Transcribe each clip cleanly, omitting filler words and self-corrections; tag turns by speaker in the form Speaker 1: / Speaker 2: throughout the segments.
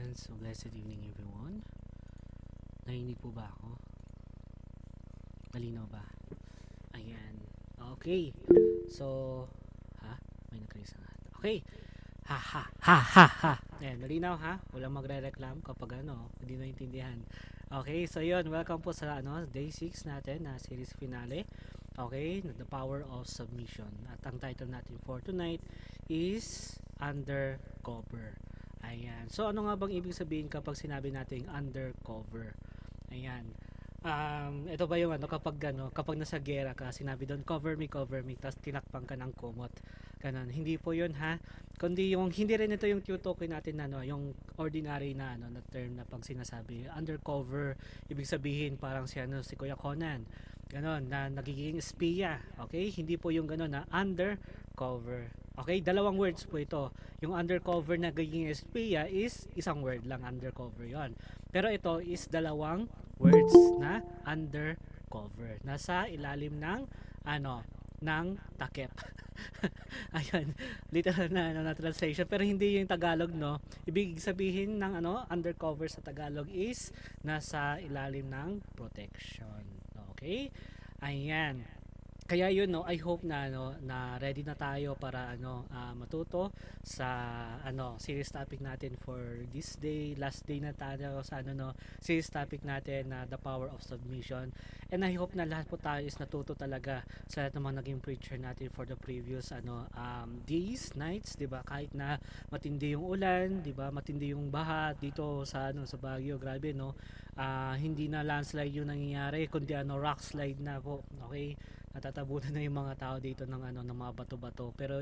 Speaker 1: Ayan, so blessed evening everyone. Narinig po ba ako? Malinaw ba? Ayan. Okay. So, ha? May nagkaisa nga. Okay. Ha ha ha ha ha. Ayan, malinaw ha? Walang magre-reclam kapag hindi naintindihan. Okay, so yun, welcome po sa day 6 natin na series finale. Okay, The Power of Submission. At ang title natin for tonight is Undercover. Ayan. So ano nga bang ibig sabihin kapag sinabi nating undercover? Ayan. Ito ba yung kapag nasa gera ka, sinabi doon cover me, tapos tinakpan ka ng kumot. Ganon. Hindi po 'yun ha. Kundi yung hindi rin ito yung tutukoy natin na yung ordinary na na term na pag sinasabi undercover, ibig sabihin parang si Kuya Conan. Ganon na nagiging espiya. Okay? Hindi po yung ganon na undercover. Okay, dalawang words po ito. Yung undercover na nagiging espiya is isang word lang, undercover 'yon. Pero ito is dalawang words na undercover. Nasa ilalim ng ng takip. Ayun, literal na translation pero hindi yung Tagalog no. Ibig sabihin ng undercover sa Tagalog is nasa ilalim ng protection. Okay? Ayan. Kaya yun no, I hope na na ready na tayo para matuto sa series topic natin for this day, last day na tayo sa series topic natin na The Power of Submission. And I hope na lahat po tayo is natuto talaga sa lahat ng mga naging preacher natin for the previous days, nights, 'di ba? Kahit na matindi yung ulan, 'di ba? Matindi yung baha dito sa sa Baguio, grabe no. Hindi na landslide yung nangyayari kundi rock slide na po. Okay? Natatabunan na yung mga tao dito ng mga bato-bato, pero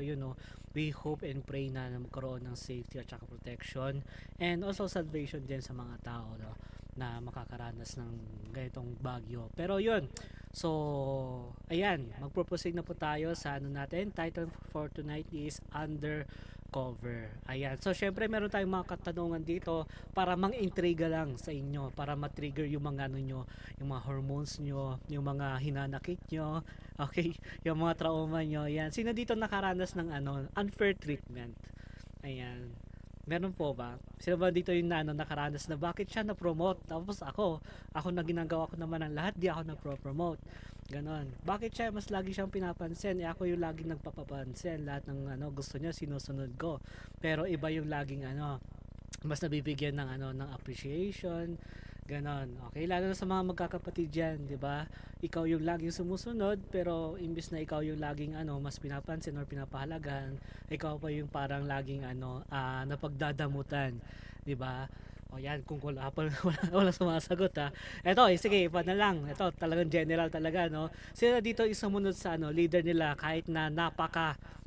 Speaker 1: we hope and pray na magkaroon ng safety at saka protection and also salvation din sa mga tao na makakaranas ng ganitong bagyo. Pero yun, so ayan, magpo-proceed na po tayo sa natin. Title for tonight is Undercover. Ayan, so syempre meron tayong mga katanungan dito para mang-intriga lang sa inyo, para ma-trigger yung mga nyo, yung mga hormones nyo, yung mga hinanakit nyo, okay, yung mga trauma nyo. Ayan, sino dito nakaranas ng unfair treatment? Ayan, meron po ba? Sino ba dito yung nakaranas na bakit siya na-promote? Tapos ako na ginagawa ko naman ang lahat, di ako na-promote. Ganon. Bakit siya mas lagi siyang pinapansin? Ako yung laging nagpapapansin. Lahat ng gusto niya sinusunod ko. Pero iba yung laging mas nabibigyan ng ng appreciation. Ganon. Okay, lalo na sa mga magkakapatid diyan, 'di ba? Ikaw yung laging sumusunod pero imbis na ikaw yung laging mas pinapansin or pinapahalagahan, ikaw pa yung parang laging napagdadamutan, 'di ba? O yan, kung wala sumasagot ha. Eto, sige, iba na lang. Ito, talagang general talaga, no? Sila dito is sumunod sa leader nila kahit na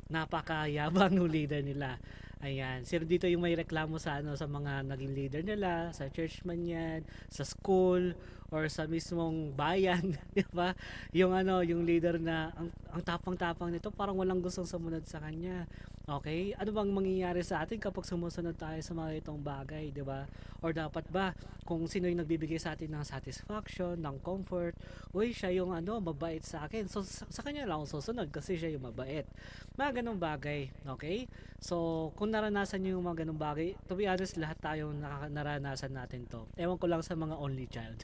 Speaker 1: napakayabang ng leader nila. Ayan, sino dito yung may reklamo sa sa mga naging leader nila, sa church man yan, sa school, or sa mismong bayan, di ba? Yung yung leader na ang tapang-tapang nito, parang walang gustong sumunod sa kanya. Okay? Ano bang mangyayari sa atin kapag sumusunod tayo sa mga itong bagay, di ba? Or dapat ba kung sino yung nagbibigay sa atin ng satisfaction, ng comfort, uy, siya yung mabait sa akin. So sa kanya lang ako susunod kasi siya yung mabait. Mga ganong bagay, okay? So, kung naranasan nyo yung mga ganung bagay, to be honest, lahat tayo naranasan natin to. Ewan ko lang sa mga only child.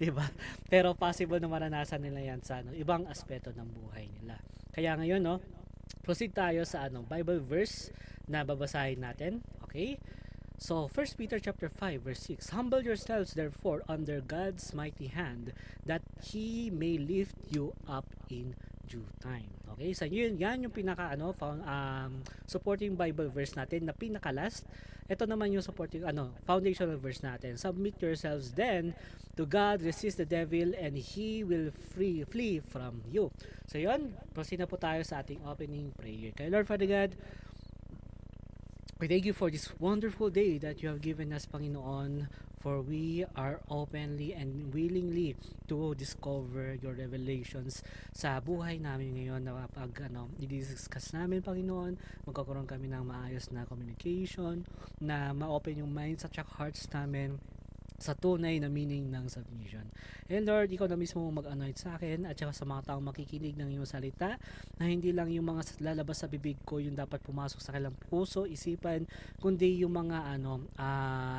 Speaker 1: 'Di ba? Pero possible na maranasan nila yan sa ibang aspeto ng buhay nila. Kaya ngayon, proceed tayo sa Bible verse na babasahin natin. Okay? So, 1 Peter chapter 5 verse 6, humble yourselves therefore under God's mighty hand, that He may lift you up in due time. Okay, so yan yung pinaka supporting Bible verse natin na pinaka last. Ito naman yung supporting foundational verse natin. Submit yourselves then to God, resist the devil, and he will flee from you. So yun, proceed na po tayo sa ating opening prayer. Kay Lord Father God, we thank you for this wonderful day that you have given us, Panginoon, for we are openly and willingly to discover your revelations sa buhay namin ngayon na pag i-discuss namin, Panginoon, magkakaroon kami ng maayos na communication, na ma-open yung minds at hearts namin sa tunay na meaning ng submission. And Lord, ikaw na mismo mag-anoint sa akin at saka sa mga taong makikinig ng iyong salita, na hindi lang yung mga lalabas sa bibig ko yung dapat pumasok sa kanilang puso, isipan, kundi yung mga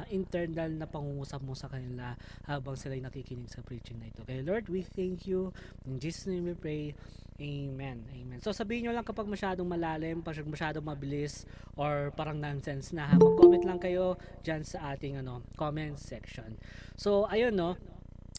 Speaker 1: internal na pangungusap mo sa kanila habang sila'y nakikinig sa preaching na ito. Okay, Lord, we thank you. In Jesus' name we pray. Amen. Amen. So sabihin nyo lang kapag masyadong malalim, masyadong mabilis, or parang nonsense na ha. Mag-comment lang kayo dyan sa ating comment section. So ayun no.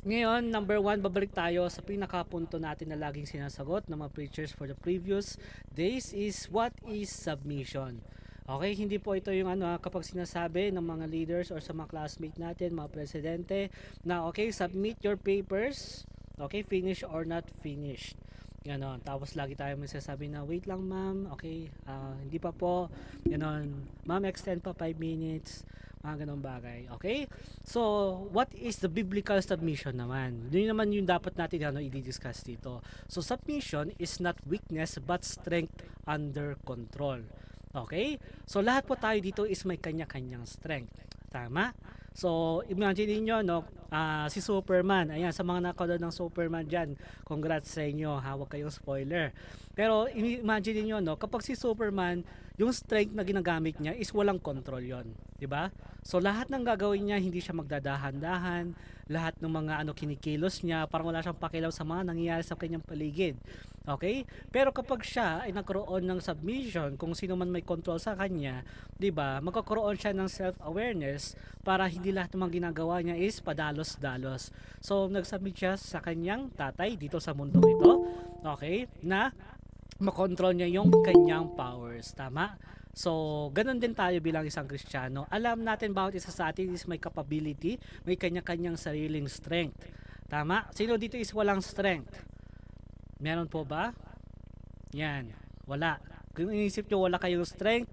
Speaker 1: Ngayon, number 1, babalik tayo sa pinakapunto natin na laging sinasagot ng mga preachers for the previous days is what is submission. Okay, hindi po ito yung kapag sinasabi ng mga leaders or sa mga classmate natin, mga presidente, na okay, submit your papers, okay, finish or not finished. Ganon. Tapos lagi tayo magsasabi na wait lang ma'am, okay, hindi pa po, ganon, ma'am extend pa 5 minutes, mga ganong bagay. Okay, so what is the biblical submission naman? Yun naman yung dapat natin i-discuss dito. So submission is not weakness but strength under control. Okay, so lahat po tayo dito is may kanya-kanyang strength, tama? So, imagine niyo si Superman. Ayan, sa mga nakanood ng Superman diyan, congrats sa inyo, ha, wag kayong spoiler. Pero imagine niyo kapag si Superman, yung strength na ginagamit niya is walang control 'yon, 'di ba? So, lahat ng gagawin niya hindi siya magdadahan-dahan, lahat ng mga kinikilos niya, parang wala siyang pakialam sa mga nangyayari sa kanyang paligid. Okay? Pero kapag siya ay nagkaroon ng submission, kung sino man may control sa kanya, 'di ba? Magkakaroon siya ng self-awareness para hindi lahat ng mga ginagawa niya is padalos-dalos. So, nag-submit siya sa kanyang tatay dito sa mundong ito. Okay? Na makontrol niya yung kanyang powers. Tama? So, ganun din tayo bilang isang Kristiyano. Alam natin bawat isa sa atin is may capability, may kanya-kanyang sariling strength. Tama? Sino dito is walang strength? Meron po ba? Yan. Wala. Kung inisip nyo wala kayong strength,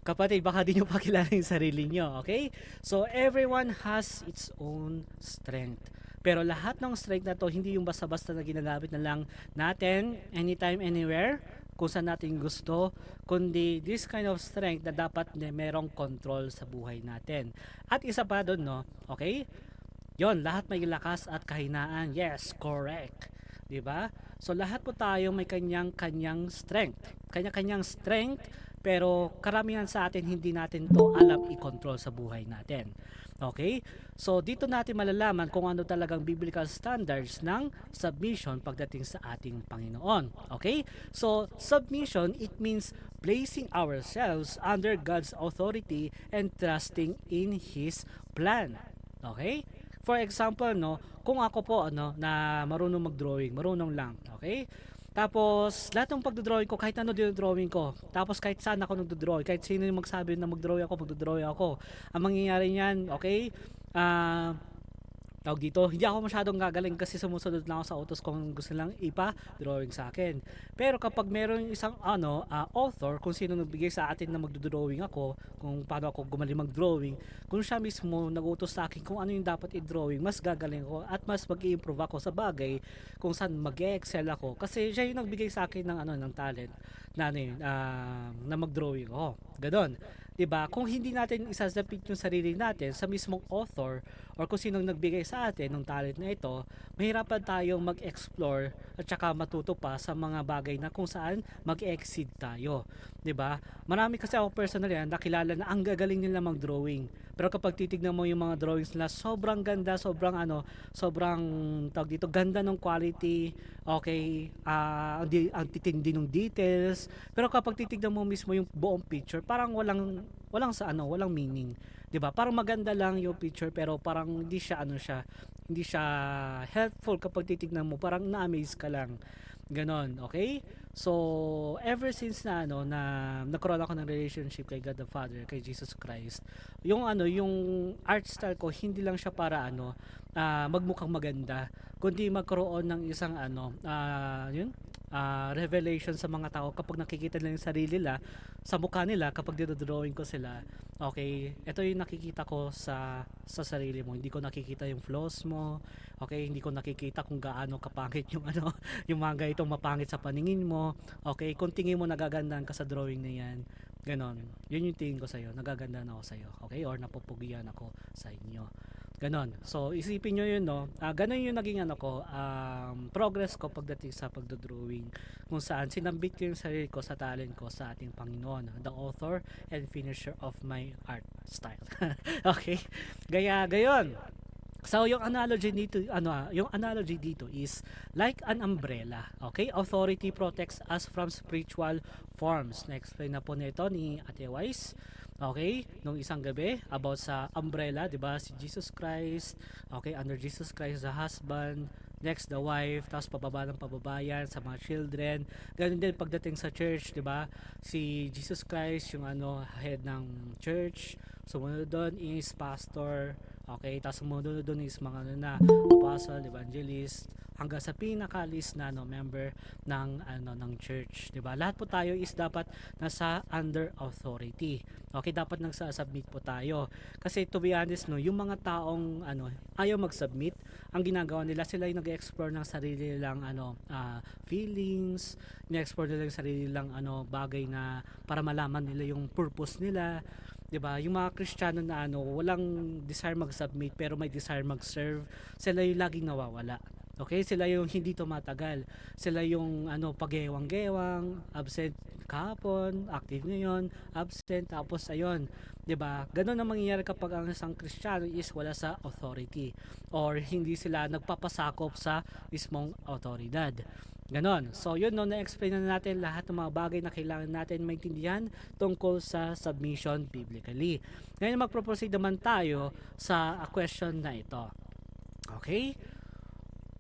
Speaker 1: kapatid, baka di nyo pa kilala yung sarili nyo. Okay? So, everyone has its own strength. Pero lahat ng strength na to, hindi yung basta-basta na ginagamit na lang natin anytime, anywhere, kung saan natin gusto, kundi this kind of strength na dapat merong control sa buhay natin. At isa pa doon, no? Okay? Yon, lahat may lakas at kahinaan. Yes, correct. 'Di ba? So lahat po tayo may kanyang-kanyang strength. Kanya-kanyang strength, pero karamihan sa atin hindi natin to alam i-control sa buhay natin. Okay? So dito natin malalaman kung ano talagang biblical standards ng submission pagdating sa ating Panginoon. Okay? So submission, it means placing ourselves under God's authority and trusting in His plan. Okay? For example, kung ako po na marunong mag-drawing, marunong lang, okay? Tapos lahat ng pagdo-drawing ko, kahit ano dinodrawing ko, tapos kahit saan ako nagdo-drawing, kahit sino yung magsabi na mag-drawing ako, magdo-drawing ako. Ang mangyayari niyan, okay? Tawag dito, hindi ako masyadong gagaling kasi sumusunod lang ako sa utos kung gusto lang ipa-drawing sa akin. Pero kapag meron isang author, kung sino nagbigay sa atin na magdo-drawing ako, kung paano ako gumaling mag-drawing, kung siya mismo nag-utos sa akin kung ano yung dapat i-drawing, mas gagaling ako at mas mag-i-improve ako sa bagay kung saan mag-excel ako. Kasi siya yung nagbigay sa akin ng talent na mag-drawing ako. Ganon. 'Di ba? Kung hindi natin isasapit yung sarili natin sa mismong author or kung sinong nagbigay sa atin ng talent na ito, mahirapan tayong mag-explore at saka matuto pa sa mga bagay na kung saan mag-exceed tayo. 'Di ba? Marami kasi ako personally nakilala na ang gagaling nila mag-drawing. Pero kapag titignan mo yung mga drawings nila, sobrang ganda, sobrang tawag dito, ganda ng quality, okay, ang titindi ng details. Pero kapag titignan mo mismo yung buong picture, parang walang meaning. 'Di ba? Parang maganda lang yung picture pero parang hindi siya helpful kapag titignan mo, parang na-amaze ka lang. Ganon, okay? So, ever since na nagkaroon ako ng relationship kay God the Father, kay Jesus Christ, yung art style ko hindi lang siya para magmukhang maganda, kundi magkaroon ng isang revelation sa mga tao kapag nakikita nila yung sarili nila sa mukha nila kapag dinodrawing ko sila. Okay, ito yung nakikita ko sa sarili mo. Hindi ko nakikita yung flaws mo. Okay, hindi ko nakikita kung gaano kapangit yung yung mga itong mapangit sa paningin mo. Okay, kung tingin mo nagagandaan ka sa drawing na yan, ganon. Yun yung tingin ko sa'yo, nagagandaan ako sa'yo. Okay, or napupugian ako sa inyo. Ganon. So, isipin nyo yun, no? Ganon yung naging ano ko, progress ko pagdating sa pagdodrawing. Kung saan sinambit ko yung sarili ko sa talent ko sa ating Panginoon, the author and finisher of my art style. Okay? Gayon. So yung analogy dito yung analogy dito is like an umbrella. Okay? Authority protects us from spiritual forms. Na-explain na po nito ni Ate Wise. Okay? Nung isang gabi about sa umbrella, 'di ba? Si Jesus Christ. Okay, under Jesus Christ the husband, next the wife, tapos pababa ng pababayan sa mga children. Ganun din pagdating sa church, 'di ba? Si Jesus Christ yung head ng church. Sumunod doon is pastor. Okay, tapos sumunod doon is mga apostle, evangelist, hanggang sa pinaka-list na member ng church, 'di ba? Lahat po tayo is dapat nasa under authority. Okay, dapat nagsa-submit po tayo. Kasi to be honest, yung mga taong ayaw mag-submit, ang ginagawa nila, sila yung nag-explore ng sarili nilang feelings, nag-explore nila yung sarili nilang bagay na para malaman nila yung purpose nila. 'Di ba? Yung mga Kristiyano na walang desire mag-submit pero may desire mag-serve, sila yung laging nawawala. Okay, sila yung hindi tumatagal. Sila yung pagewang-gewang, absent kahapon, active ngayon, absent, tapos ayun. 'Di ba? Ganun ang mangyayari kapag ang isang Kristiyano is wala sa authority or hindi sila nagpapasakop sa mismong autoridad. Ganon. So yun, na-explain na natin lahat ng mga bagay na kailangan natin maintindihan tungkol sa submission biblically. Ngayon magpo-proceed naman tayo sa question na ito. Okay?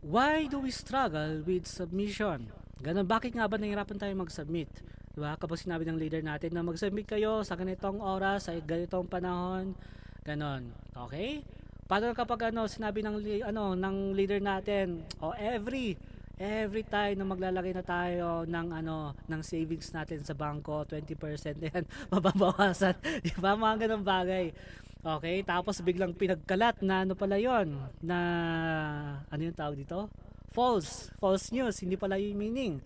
Speaker 1: Why do we struggle with submission? Ganon, bakit nga ba nahihirapan tayo mag-submit? Diba? Kapag sinabi ng leader natin na mag-submit kayo sa ganitong oras, sa ganitong panahon, ganon. Okay? Paano kapag sinabi ng leader natin, every time na maglalagay na tayo ng savings natin sa bangko, 20% yan mababawasan, di ba, mga ganung bagay. Okay, tapos biglang pinagkalat na pala yon, na yung tawag dito, false news, hindi pala yung meaning,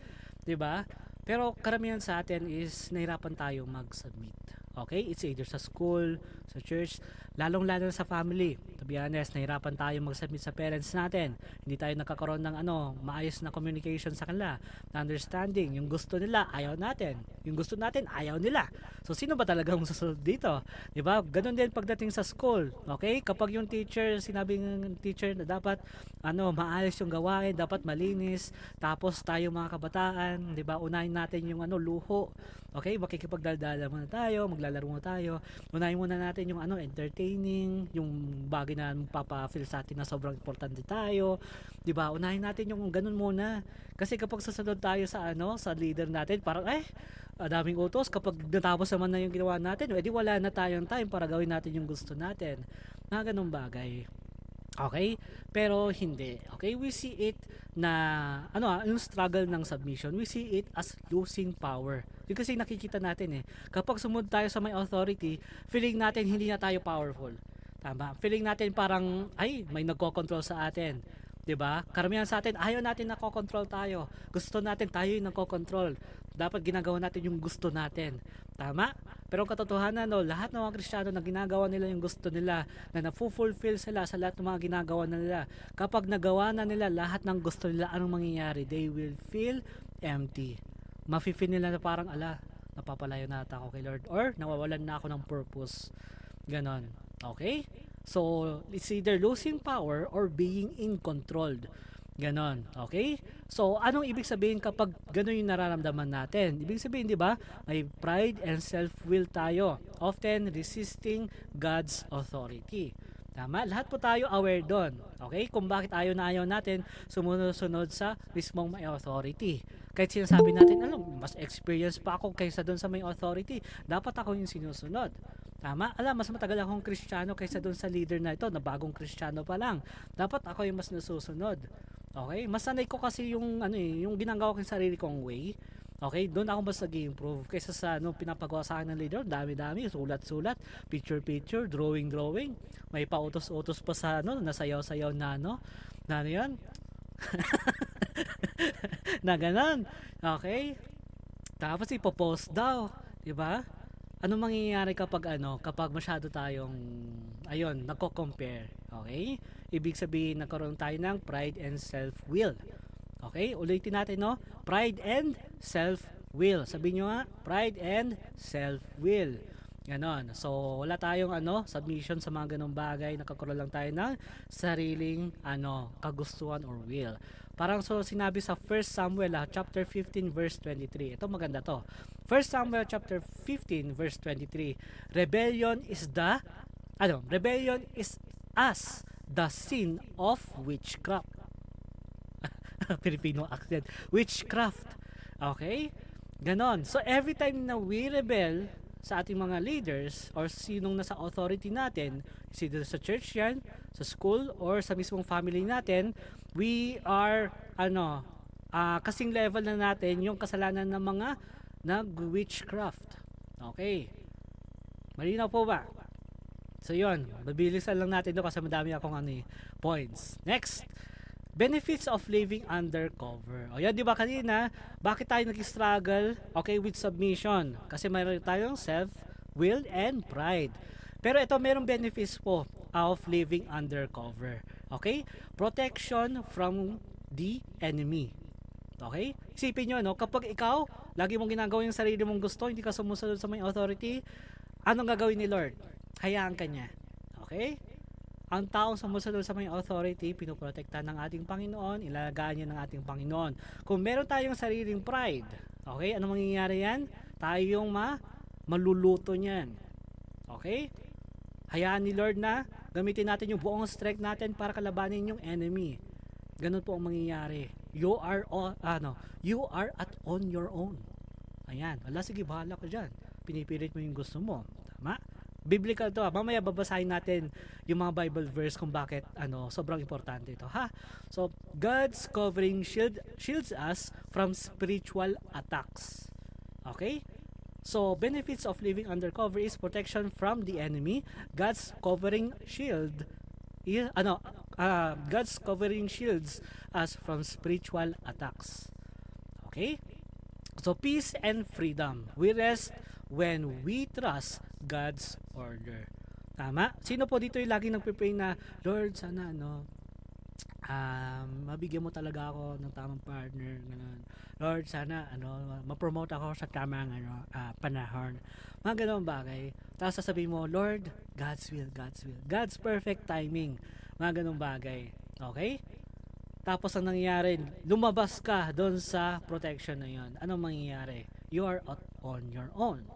Speaker 1: di ba? Pero karamihan sa atin is nahirapan tayo mag-submit. Okay, it's either sa school, sa church, lalong-lalo sa family. To be honest, nahirapan tayo mag-submit sa parents natin. Hindi tayo nakakaroon ng maayos na communication sa kanila, na understanding. Yung gusto nila, ayaw natin. Yung gusto natin, ayaw nila. So sino ba talagang susunod dito? 'Di ba? Ganun din pagdating sa school. Okay? Kapag yung teacher, sinabi ng teacher na dapat maayos yung gawain, dapat malinis. Tapos tayo mga kabataan, 'di ba? Unahin natin yung luho. Okay? Makikipagdaldala muna tayo, maglalaro muna tayo. Unahin muna natin yung entertaining, yung bagay na magpapa-feel sa atin na sobrang importante tayo. 'Di ba? Unahin natin yung ganun muna. Kasi kapag susunod tayo sa sa leader natin, parang daming utos. Kapag natapos naman na yung ginawa natin, edi wala na tayong time para gawin natin yung gusto natin. Na ganung bagay. Okay? Pero hindi. Okay? We see it na yung struggle ng submission, we see it as losing power. Yung kasi nakikita natin kapag sumunod tayo sa may authority, feeling natin hindi na tayo powerful. Tama? Feeling natin parang may nagko-control sa atin. 'Di ba? Karamihan sa atin ayaw natin nako-control tayo. Gusto natin tayo yung nako-control. Dapat ginagawa natin yung gusto natin. Tama? Pero ang katotohanan lahat ng mga Kristiyano na ginagawa nila yung gusto nila, na na-fulfill sila sa lahat ng mga ginagawa nila. Kapag nagawa na nila lahat ng gusto nila, anong mangyayari? They will feel empty. Mafe-feel nila na parang napapalayo na ako kay Lord, or nawawalan na ako ng purpose. Ganon. Okay? So, it's either losing power or being uncontrolled. Ganon. Okay? So, anong ibig sabihin kapag ganon yung nararamdaman natin? Ibig sabihin, di ba? May pride and self-will tayo, often resisting God's authority. Tama? Lahat po tayo aware doon. Okay? Kung bakit ayaw natin sumunod sa mismong may authority. Kahit sinasabi natin, mas experience pa ako kaysa doon sa may authority. Dapat ako yung sinusunod. Tama? Mas matagal akong Kristiyano kaysa doon sa leader na ito, na bagong Kristiyano pa lang. Dapat ako yung mas nasusunod. Okay? Mas sanay ko kasi yung yung ginagawa ko yung sarili kong way. Okay? Doon ako mas nag-improve kaysa sa pinapagawa sa akin ng leader. Dami-dami, sulat-sulat, picture-picture, drawing-drawing. May pautos-utos pa sa nasayaw-sayaw na na yan? Na ganon. Okay? Tapos ipopost daw. Diba? Ano mangyayari kapag masyado tayong ayun, nagko-compare, okay? Ibig sabihin nagkaroon tayo ng pride and self-will. Okay? Ulitin natin, no? Pride and self-will. Sabihin nyo nga, pride and self-will. Ganon. So, wala tayong submission sa mga ganong bagay. Nakakaroon lang tayo ng sariling kagustuhan or will. Parang so sinabi sa 1 Samuel chapter 15 verse 23. Ito maganda to. 1 Samuel chapter 15 verse 23. Rebellion is as the sin of witchcraft. Filipino accent. Witchcraft. Okay? Ganon. So every time na we rebel sa ating mga leaders or sinong nasa authority natin, either sa church yan, sa school, or sa mismong family natin, we are kasing level na natin yung kasalanan ng mga nag-witchcraft. Okay. Malinaw po ba? So yun, mabilisan lang natin doon kasi madami akong points. Next, benefits of living undercover. O yan, di ba kanina, bakit tayo nag-struggle, okay, with submission? Kasi mayroon tayong self-will and pride. Pero ito, mayroong benefits po of living undercover. Okay? Protection from the enemy. Okay? Isipin nyo, kapag ikaw, lagi mong ginagawa yung sarili mong gusto, hindi ka sumusunod sa may authority, anong gagawin ni Lord? Hayaan ka niya. Okay? Ang taong sumusunod sa may authority, pinoprotektahan ng ating Panginoon, ilalagaan niya ng ating Panginoon. Kung meron tayong sariling pride, okay, ano mangyayari yan? Tayong maluluto niyan. Okay? Hayaan ni Lord na gamitin natin yung buong strength natin para kalabanin yung enemy. Ganun po ang mangyayari. You are at on your own. Ayan. Wala, sige, bahala ka dyan. Pinipilit mo yung gusto mo. Tama? Biblical to. Mamaya babasahin natin yung mga Bible verse kung bakit sobrang importante ito, ha. So, God's covering shields us from spiritual attacks. Okay? So, benefits of living undercover is protection from the enemy. God's covering shields us from spiritual attacks. Okay? So, peace and freedom. We rest when we trust God's order. Tama? Sino po dito yung lagi nagpe-pray na, Lord, sana mabigyan mo talaga ako ng tamang partner, ganun. Lord, sana ma-promote ako sa tamang panahon. Mga ganun bagay. Tapos sasabihin mo, Lord, God's will. God's perfect timing. Mga ganun bagay. Okay? Tapos ang nangyayari, lumabas ka doon sa protection na yon. Anong mangyayari? You are on your own.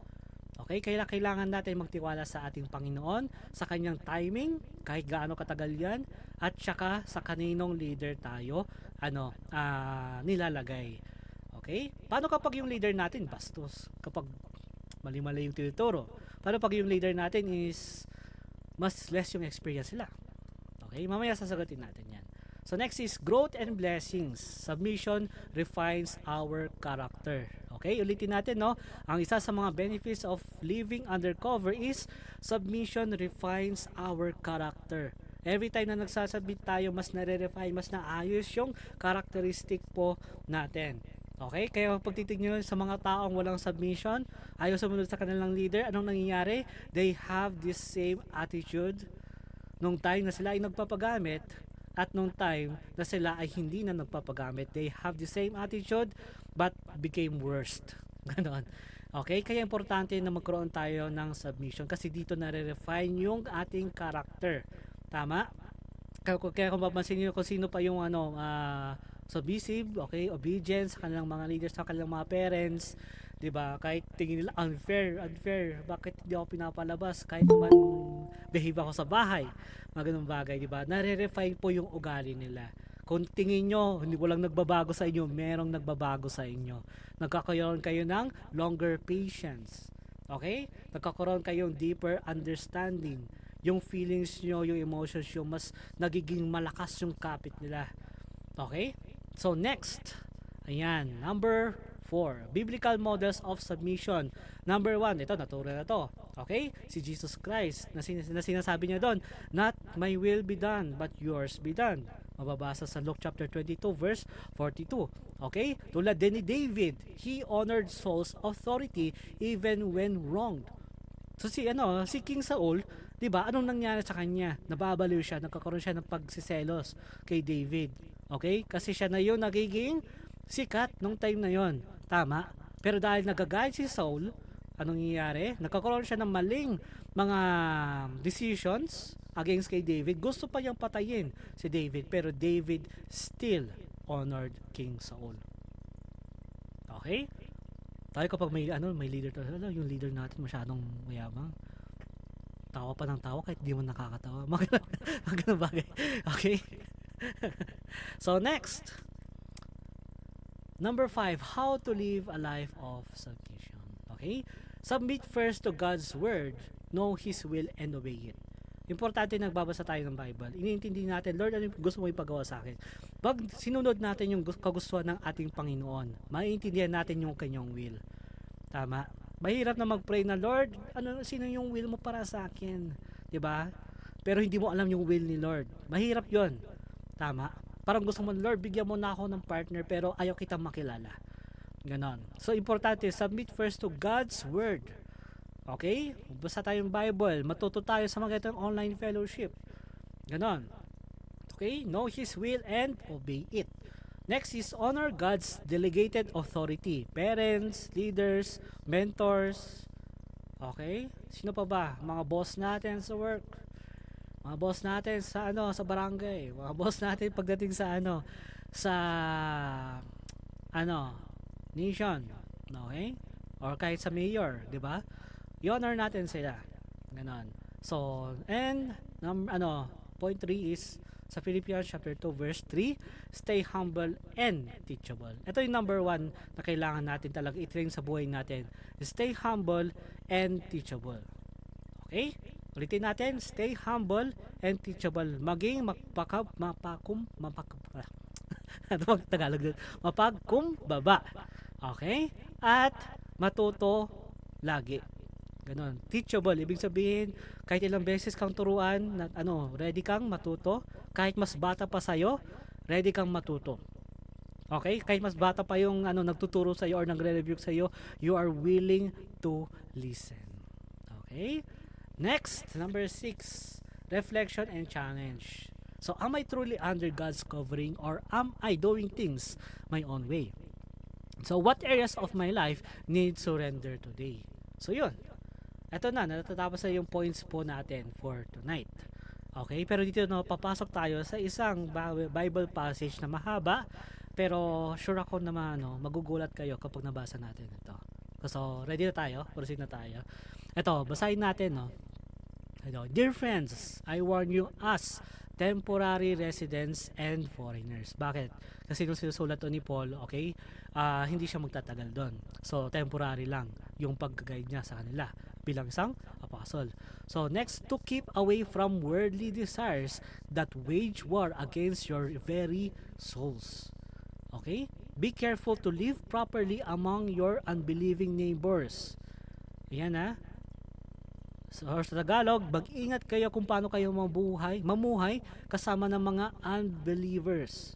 Speaker 1: Okay, kailangan natin magtiwala sa ating Panginoon, sa kanyang timing, kahit gaano katagal yan, at saka sa kaninong leader tayo nilalagay. Okay? Paano kapag yung leader natin bastos? Kapag mali-mali yung tinuturo? Paano pag yung leader natin is mas less yung experience nila? Okay? Mamaya sasagutin natin yan. So next is growth and blessings. Submission refines our character. Okay, ulitin natin, no? Ang isa sa mga benefits of living undercover is submission refines our character. Every time na nagsasubmit tayo, mas nare-refine, mas naayos yung characteristic po natin. Okay, kaya pag titignan sa mga taong walang submission, ayaw sumunod sa kanilang leader, anong nangyayari? They have this same attitude nung time na sila ay nagpapagamit at nung time na sila ay hindi na nagpapagamit. They have the same attitude but became worst. Ganon. Okay, kaya importante na magkaroon tayo ng submission kasi dito nare-refine yung ating character. Tama? Kaya kung mapansin niyo kung sino pa yung submissive, okay, obedience sa kanilang mga leaders, sa kanilang mga parents, 'di ba? Kahit tingin nila unfair, bakit hindi ako pinapalabas kahit man behave ako sa bahay. Mga ganung bagay, 'di ba? Nare-refine po yung ugali nila. Kung tingin nyo, hindi walang nagbabago sa inyo, merong nagbabago sa inyo. Nagkakaroon kayo ng longer patience. Okay? Nagkakaroon kayong deeper understanding. Yung feelings nyo, yung emotions nyo, mas nagiging malakas yung kapit nila. Okay? So next, ayan, number 4, biblical models of submission. Number 1, ito, naturo na to. Okay? Si Jesus Christ, na sinasabi niya doon, not my will be done, but yours be done. Mababasa sa Luke chapter 22 verse 42. Okay? Tulad din ni David, he honored Saul's authority even when wronged. So si King Saul, 'di ba? Anong nangyari sa kanya? Nababaliw siya, nagkakaroon siya ng pagsiselos kay David. Okay? Kasi siya na 'yung nagiging sikat nung time na 'yon. Tama? Pero dahil nagagalit si Saul, anong nangyayari? Nagkakaroon siya ng maling mga decisions against kay David. Gusto pa niyang patayin si David, pero David still honored King Saul. Okay? Tayo kapag may leader tayo, yung leader natin masyadong mayabang. Tawa pa ng tawa kahit di mo nakakatawa. Mga bagay. Okay? So next, number 5, how to live a life of submission. Okay? Submit first to God's word, know His will, and obey it. Importante nagbabasa tayo ng Bible. Iniintindi natin, Lord, ano yung gusto mo ipagawa sa akin? Pag sinunod natin yung kagustuhan ng ating Panginoon, maiintindihan natin yung kanyang will. Tama? Mahirap na mag-pray na, Lord, sino yung will mo para sa akin? 'Di ba? Pero hindi mo alam yung will ni Lord. Mahirap 'yon. Tama? Parang gusto mo, Lord, bigyan mo na ako ng partner pero ayaw kitang makilala. Ganon. So, importante, submit first to God's word. Okay? Basta tayong Bible, matuto tayo sa mga itong online fellowship. Ganon. Okay? Know His will and obey it. Next is honor God's delegated authority. Parents, leaders, mentors. Okay? Sino pa ba? Mga boss natin sa work. Mga boss natin sa sa barangay. Mga boss natin pagdating sa sa nation. Okay? Or kahit sa mayor, 'di ba? I-honor natin sila. Ganon. So, and point 3 is sa Philippians chapter 2 verse 3, stay humble and teachable. Ito yung number 1 na kailangan natin talaga i-train sa buhay natin. Stay humble and teachable. Okay? Ulitin natin, stay humble and teachable. Maging mapagkumbaba. Okay? At matuto lagi. Ganon. Teachable, ibig sabihin, kahit ilang beses kang turuan, ready kang matuto. Kahit mas bata pa sa'yo, ready kang matuto. Okay? Kahit mas bata pa yung nagtuturo sa'yo or nagre-review sa'yo, you are willing to listen. Okay? Next, number 6, reflection and challenge. So, am I truly under God's covering or am I doing things my own way? So, what areas of my life need surrender today? So, yun. Ito na, natatapos na yung points po natin for tonight. Okay, pero dito papasok tayo sa isang Bible passage na mahaba, pero sure ako na magugulat kayo kapag nabasa natin ito. So, ready na tayo? Proceed na tayo. Ito, basahin natin, Dear friends, I warn you as temporary residents and foreigners. Bakit? Kasi nung sinusulat to ni Paul, okay, hindi siya magtatagal doon. So, temporary lang yung pag-guide niya sa kanila bilang isang apostle. So, next, to keep away from worldly desires that wage war against your very souls. Okay? Be careful to live properly among your unbelieving neighbors. Ayan So, sa Tagalog, mag-ingat kayo kung paano kayo mamuhay kasama ng mga unbelievers.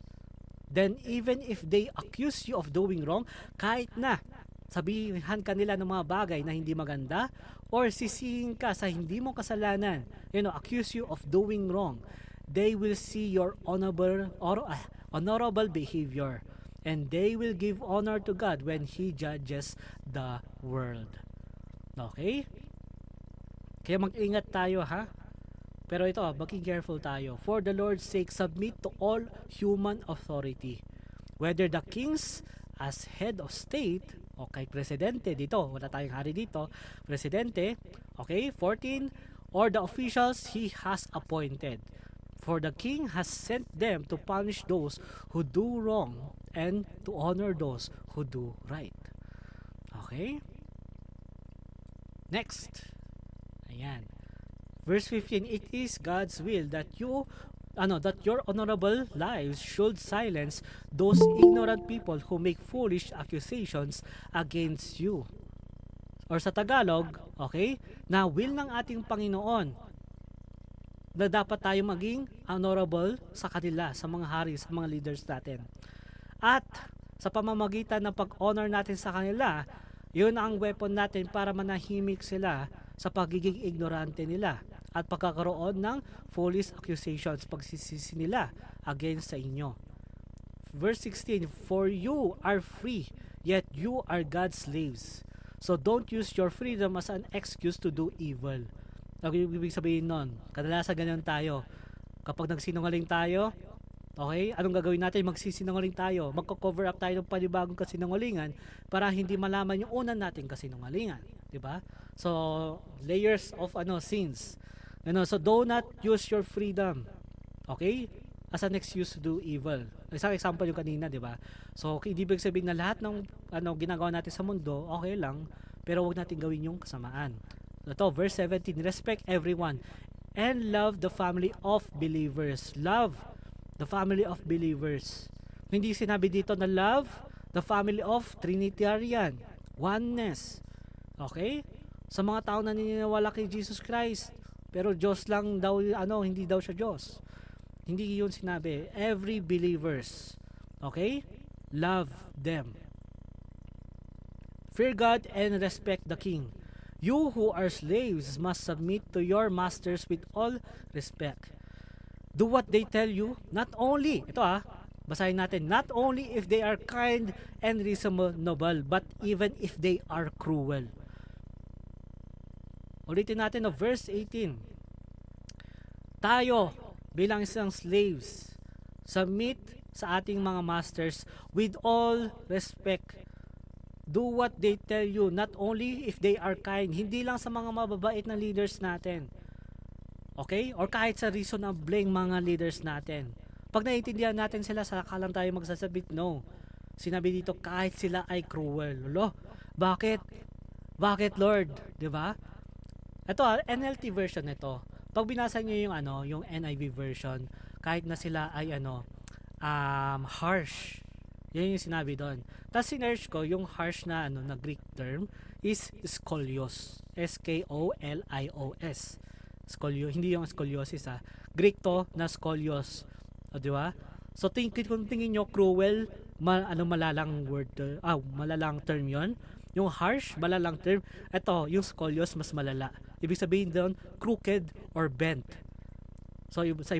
Speaker 1: Then, even if they accuse you of doing wrong, kahit na sabihan ka nila ng mga bagay na hindi maganda, or sisihin ka sa hindi mo kasalanan, accuse you of doing wrong, they will see your honorable behavior, and they will give honor to God when He judges the world. Okay? Kaya mag-ingat tayo, ha? Pero ito, maging careful tayo. For the Lord's sake, submit to all human authority. Whether the kings as head of state, o kay presidente dito, wala tayong hari dito, presidente, okay, 14, or the officials he has appointed. For the king has sent them to punish those who do wrong and to honor those who do right. Okay? Next. Ayan. Verse 15, it is God's will that your honorable lives should silence those ignorant people who make foolish accusations against you. Or sa Tagalog, okay, na will ng ating Panginoon na dapat tayo maging honorable sa kanila, sa mga hari, sa mga leaders natin. At sa pamamagitan ng pag-honor natin sa kanila, yun ang weapon natin para manahimik sila sa pagiging ignorante nila at pagkakaroon ng false accusations, pagsisisi nila against sa inyo. Verse 16, for you are free, yet you are God's slaves. So don't use your freedom as an excuse to do evil. Ang ibig sabihin nun, kadalasan ganyan tayo. Kapag nagsinungaling tayo, okay, anong gagawin natin? Magsisinungaling tayo. Magko-cover up tayo ng panibagong kasinungalingan para hindi malaman yung unang nating kasinungalingan. Diba? So, layers of sins. So do not use your freedom, okay, as an excuse to do evil. Isang example yung kanina, di ba? So, ibig sabihin na lahat ng ginagawa natin sa mundo, okay lang, pero wag natin gawin yung kasamaan. Ito, verse 17, respect everyone and love the family of believers. Love the family of believers. Hindi sinabi dito na love the family of Trinitarian, oneness. Okay? Sa mga tao na naniniwala kay Jesus Christ, pero Diyos lang daw, hindi daw siya Diyos. Hindi yun sinabi. Every believers. Okay? Love them. Fear God and respect the King. You who are slaves must submit to your masters with all respect. Do what they tell you, not only, basahin natin, not only if they are kind and reasonable, but even if they are cruel. Ulitin natin verse 18. Tayo, bilang isang slaves, submit sa ating mga masters with all respect. Do what they tell you, not only if they are kind, hindi lang sa mga mababait na leaders natin. Okay? Or kahit sa reasonable mga leaders natin. Pag naiintindihan natin sila, saka lang tayo magsasabit, no. Sinabi dito, kahit sila ay cruel. Bakit? Bakit, Lord? Diba? Ito, NLT version nito. Pag binasa niyo yung NIV version, kahit na sila ay harsh. Yan yung sinabi doon. Tapos sinearch ko yung harsh na na Greek term is skolios. S-K-O-L-I-O-S. Scolio, hindi yung scoliosis Greek to na skolios. Di ba? So kung tingin nyo cruel, malalang word, malalang term yon. Yung harsh, malalang term. Ito, yung skolios mas malala. Ibig sabihin doon, crooked or bent. So sa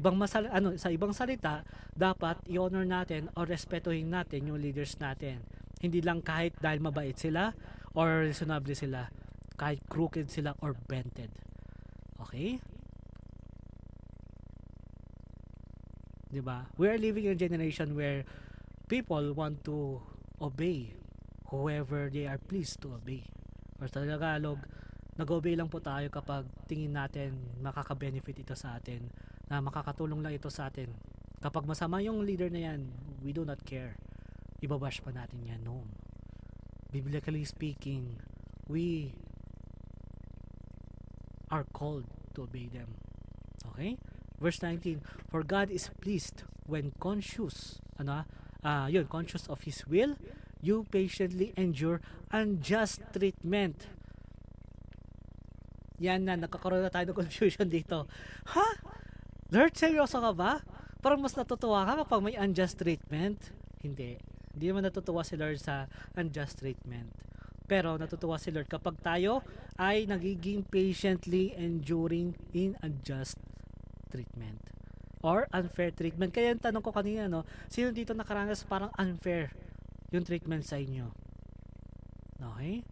Speaker 1: ibang salita, dapat i-honor natin o respetuhin natin yung leaders natin. Hindi lang kahit dahil mabait sila or reasonable sila, kahit crooked sila or bented. Okay? 'Di ba? We are living in a generation where people want to obey whoever they are pleased to obey. Or sa Tagalog, nag-obey lang po tayo kapag tingin natin makaka-benefit ito sa atin, na makakatulong lang ito sa atin. Kapag masama yung leader na yan, we do not care. Ibabash pa natin yan, no. Biblically speaking, we are called to obey them. Okay? Verse 19, for God is pleased when conscious, conscious of His will, you patiently endure unjust treatment. Yan na, nagkakaroon na tayo ng confusion dito. Lord, seryoso ka ba? Parang mas natutuwa ka kapag may unjust treatment. Hindi naman natutuwa si Lord sa unjust treatment. Pero natutuwa si Lord kapag tayo ay nagiging patiently enduring in unjust treatment or unfair treatment. Kaya yung tanong ko kanina, sino dito nakaranas parang unfair yung treatment sa inyo? Okay?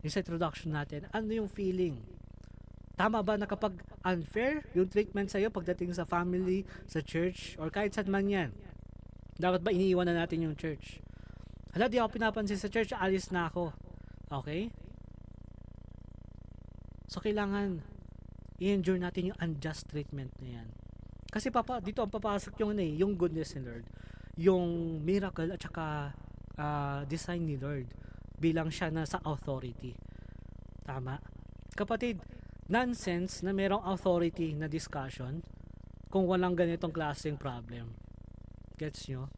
Speaker 1: Yung sa introduction natin, ano yung feeling? Tama ba na kapag unfair yung treatment sa iyo pagdating sa family, sa church, or kahit saan man yan, dapat ba iniiwan na natin yung church? Hala, di ako pinapansin sa church, alis na ako. Okay? So, kailangan i-endure natin yung unjust treatment na yan. Kasi dito ang papasok yung goodness ni Lord, yung miracle at saka design ni Lord bilang siya na sa authority. Tama? Kapatid, nonsense na merong authority na discussion kung walang ganitong klaseng problem. Gets nyo?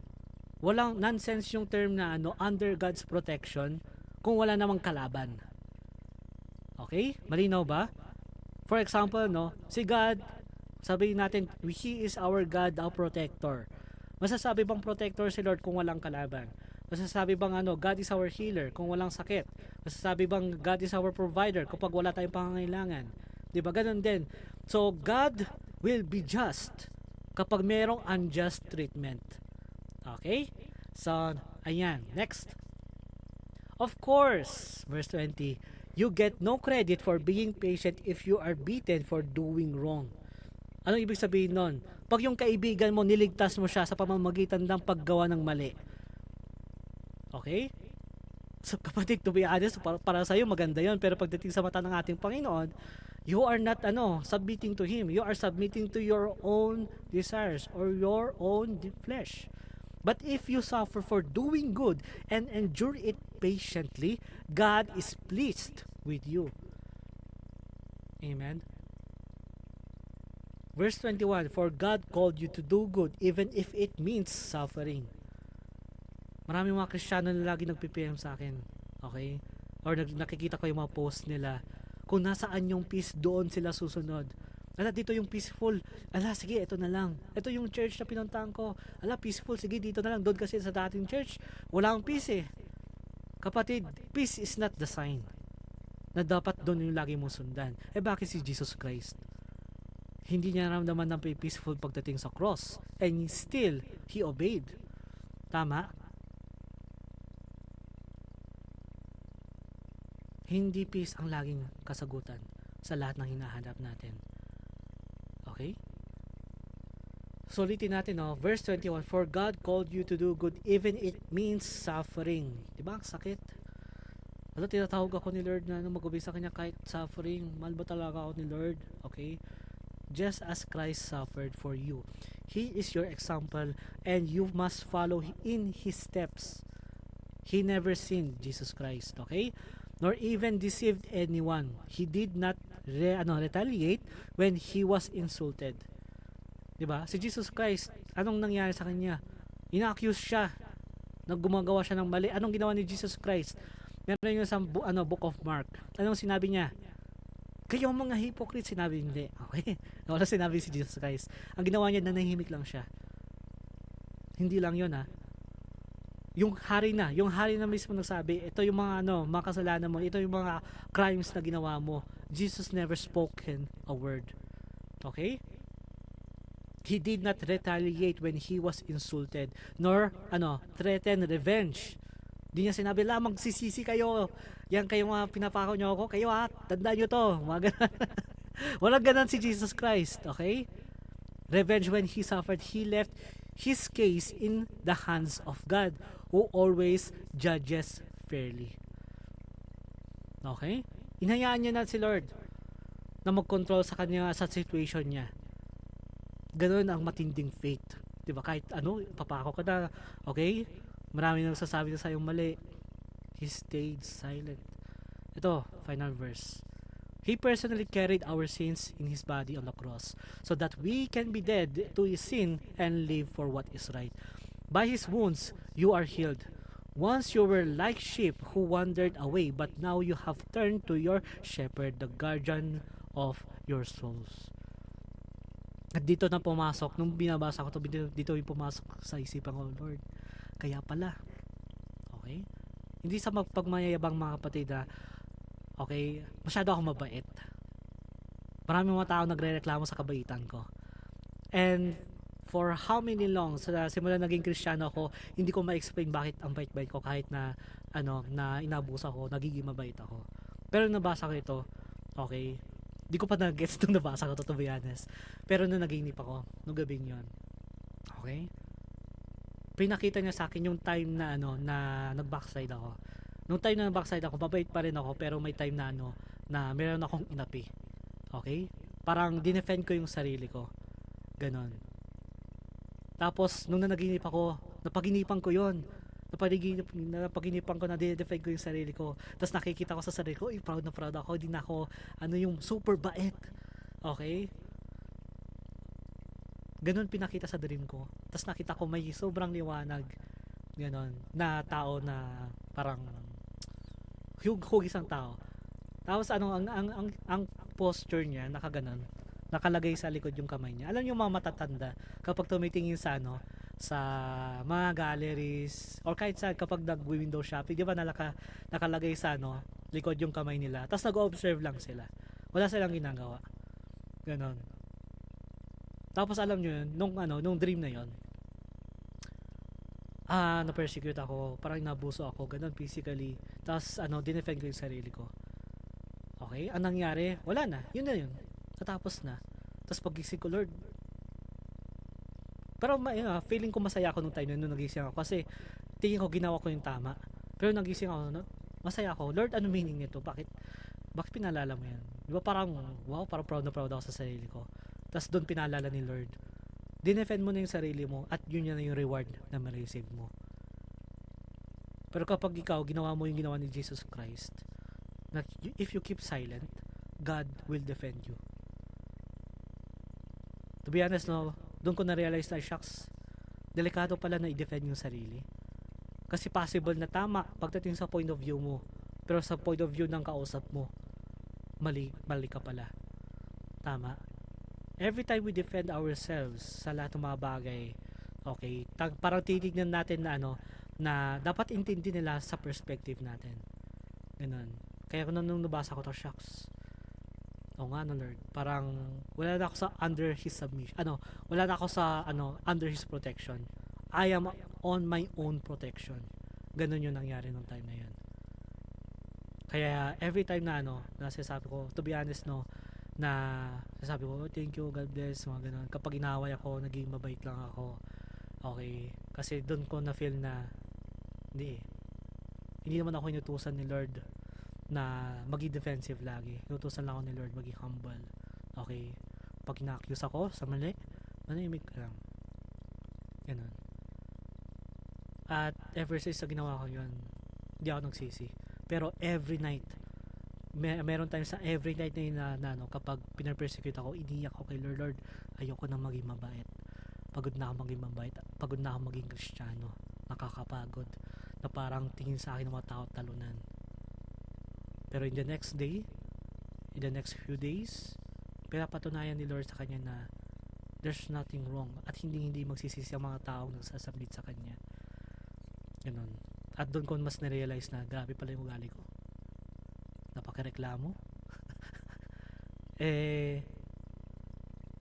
Speaker 1: Walang nonsense yung term na under God's protection kung wala namang kalaban. Okay? Malinaw ba? For example, si God, sabihin natin, He is our God, our protector. Masasabi bang protector si Lord kung walang kalaban? Masasabi bang God is our healer kung walang sakit, Masasabi bang God is our provider kapag wala tayong pangangailangan? 'Di ba? Ganun din. So God will be just kapag merong unjust treatment. Okay? So, ayan. Next. Of course, verse 20, you get no credit for being patient if you are beaten for doing wrong. Anong ibig sabihin nun? Pag yung kaibigan mo, niligtas mo siya sa pamamagitan ng paggawa ng mali. Okay? So kapatid, to be honest, para sa'yo maganda yon, pero pagdating sa mata ng ating Panginoon, you are not submitting to Him. You are submitting to your own desires or your own flesh. But if you suffer for doing good and endure it patiently, God is pleased with you. Amen. Verse 21, for God called you to do good even if it means suffering. Maraming mga Kristiyano na lagi nagpipm sa akin. Okay? Or nakikita ko yung mga post nila. Kung nasaan yung peace, doon sila susunod. Ala, dito yung peaceful. Ala, sige, ito na lang. Ito yung church na pinuntahan ko. Ala, peaceful. Sige, dito na lang. Doon kasi sa dating church, wala ang peace eh. Kapatid, peace is not the sign na dapat doon yung lagi mong sundan. Eh, bakit si Jesus Christ? Hindi niya naramdaman ng peaceful pagdating sa cross. And still, He obeyed. Tama? Hindi peace ang laging kasagutan sa lahat ng hinahanap natin. Okay? So ulitin natin, verse 21, for God called you to do good even it means suffering. Diba? Ang sakit. Alam, tinatawag ako ni Lord na mag-obey sa Kanya kahit suffering. Mahal ba talaga ako ni Lord? Okay? Just as Christ suffered for you. He is your example and you must follow in His steps. He never sinned, Jesus Christ. Okay? Nor even deceived anyone. He did not retaliate when He was insulted. Diba? Si Jesus Christ, anong nangyari sa Kanya? Ina-accuse siya na gumagawa siya ng mali. Anong ginawa ni Jesus Christ? Meron yung sa book of Mark. Anong sinabi niya? Kayo mga hypocrite, sinabi hindi. Okay? Wala sinabi si Jesus Christ. Ang ginawa niya, nanahimik lang siya. Hindi lang yun yung hari na mismo nagsabi, ito yung mga mga kasalanan mo, ito yung mga crimes na ginawa mo. Jesus never spoken a word. Okay? He did not retaliate when he was insulted, nor threaten revenge. Di niya sinabi, magsisisi kayo. Yan kayo mga pinapakaw nyo ako. Kayo tandaan nyo to. Walang ganun si Jesus Christ. Okay? Revenge when he suffered, he left his case in the hands of God, who always judges fairly. Okay? Inhayaan niya na si Lord na mag-control sa kanya, sa situation niya. Ganoon ang matinding faith. Diba? Kahit papako ka na, okay? Marami nang sasabi na sa'yo mali. He stayed silent. Ito, final verse. He personally carried our sins in His body on the cross so that we can be dead to sin and live for what is right. By His wounds, you are healed. Once you were like sheep who wandered away, but now you have turned to your shepherd, the guardian of your souls. At dito na pumasok, nung binabasa ko to, dito yung pumasok sa isipan ko, Lord, kaya pala. Okay? Hindi sa pagmayayabang mga kapatid okay, masyado ako mabait. Maraming mga tao nagre-reklamo sa kabaitan ko. And for how many long, sa simula naging Kristiyano ako, hindi ko ma-explain bakit ang bait-bait ko kahit na na inabuso ako, nagiging mabait ako. Pero nabasa ko ito, okay, di ko pa na-gets nung nabasa ko to be honest. Pero nung naginip ako, nung gabing yon, okay, pinakita niya sa akin yung time na na nag-backslide ako. Nung time na nag-backslide ako, mabait pa rin ako, pero may time na na meron akong inapi. Okay? Parang dinefend ko yung sarili ko. Ganon. Tapos, nung nanaginip ako, napaginipan ko yon. Napaginipan ko na dinefend ko yung sarili ko. Tapos nakikita ko sa sarili ko, proud na proud ako. Hindi na ako, yung super bait. Okay? Ganon pinakita sa dream ko. Tapos nakita ko may sobrang liwanag. Ganon. Na tao na parang hugis ang tao. Tapos ang posture niya nakaganon, nakalagay sa likod yung kamay niya. Alam niyo mga matatanda kapag tumitingin sa sa mga galleries or kahit saan kapag nag-window shopping, di ba nakalagay sa likod yung kamay nila. Tapos nag-observe lang sila. Wala silang ginagawa. Ganon. Tapos alam nyo yun, nung dream na yun, na-persecute ako, parang nabuso ako, ganon physically. Tapos dinefend ko yung sarili ko. Okay? Ang nangyari, wala na. Yun na yun. Natapos na. Tapos pagising ko, Lord. Pero feeling ko masaya ako nung time na nung nagising ako. Kasi tingin ko ginawa ko yung tama. Pero nagising ako, masaya ako. Lord, ano meaning nito? Bakit pinalala mo yan? Di ba parang, wow, parang proud na proud ako sa sarili ko. Tapos doon pinalala ni Lord. Dinefend mo na yung sarili mo at yun na yung reward na ma-receive mo. Pero kapag ikaw, ginawa mo yung ginawa ni Jesus Christ, na if you keep silent, God will defend you. To be honest, doon ko na-realize na, shucks, delikado pala na i-defend yung sarili. Kasi possible na tama pagdating sa point of view mo, pero sa point of view ng kausap mo, mali ka pala. Tama. Every time we defend ourselves sa lahat ng mga bagay, okay, parang titignan natin na na dapat intindi nila sa perspective natin. Ganun. Kaya nung nabasa ko to, shucks. O nga Lord, parang wala na ako sa under his submission. Wala na ako sa under his protection. I am on my own protection. Ganun yung nangyari nung time na yun. Kaya every time na nasasabi ko, to be honest na sasabi ko, oh, thank you, God bless, mga ganun. Kapag inaway ako, naging mabait lang ako. Okay? Kasi doon ko na feel na hindi naman ako inutusan ni Lord na maging defensive lagi. Inutusan lang ako ni Lord maging humble. Okay? Pag ina-accuse ako sa mali, manahimik lang. Ganun. At ever since sa ginawa ko yun, hindi ako nagsisi. Pero every night, meron times sa every night na kapag pinapersecute ako, iniyak ako kay Lord, ayoko na maging mabait. Pagod na ako maging mabait. Pagod na ako maging Kristiyano. Nakakapagod. Na parang tingin sa akin ng mga tao talunan. Pero in the next day, in the next few days, pinapatunayan ni Lord sa kanya na there's nothing wrong at hindi magsisisi ang mga taong nagsasubmit sa kanya. Ganun. At doon ko mas na-realize na grabe pala yung ugali ko. Napakareklamo.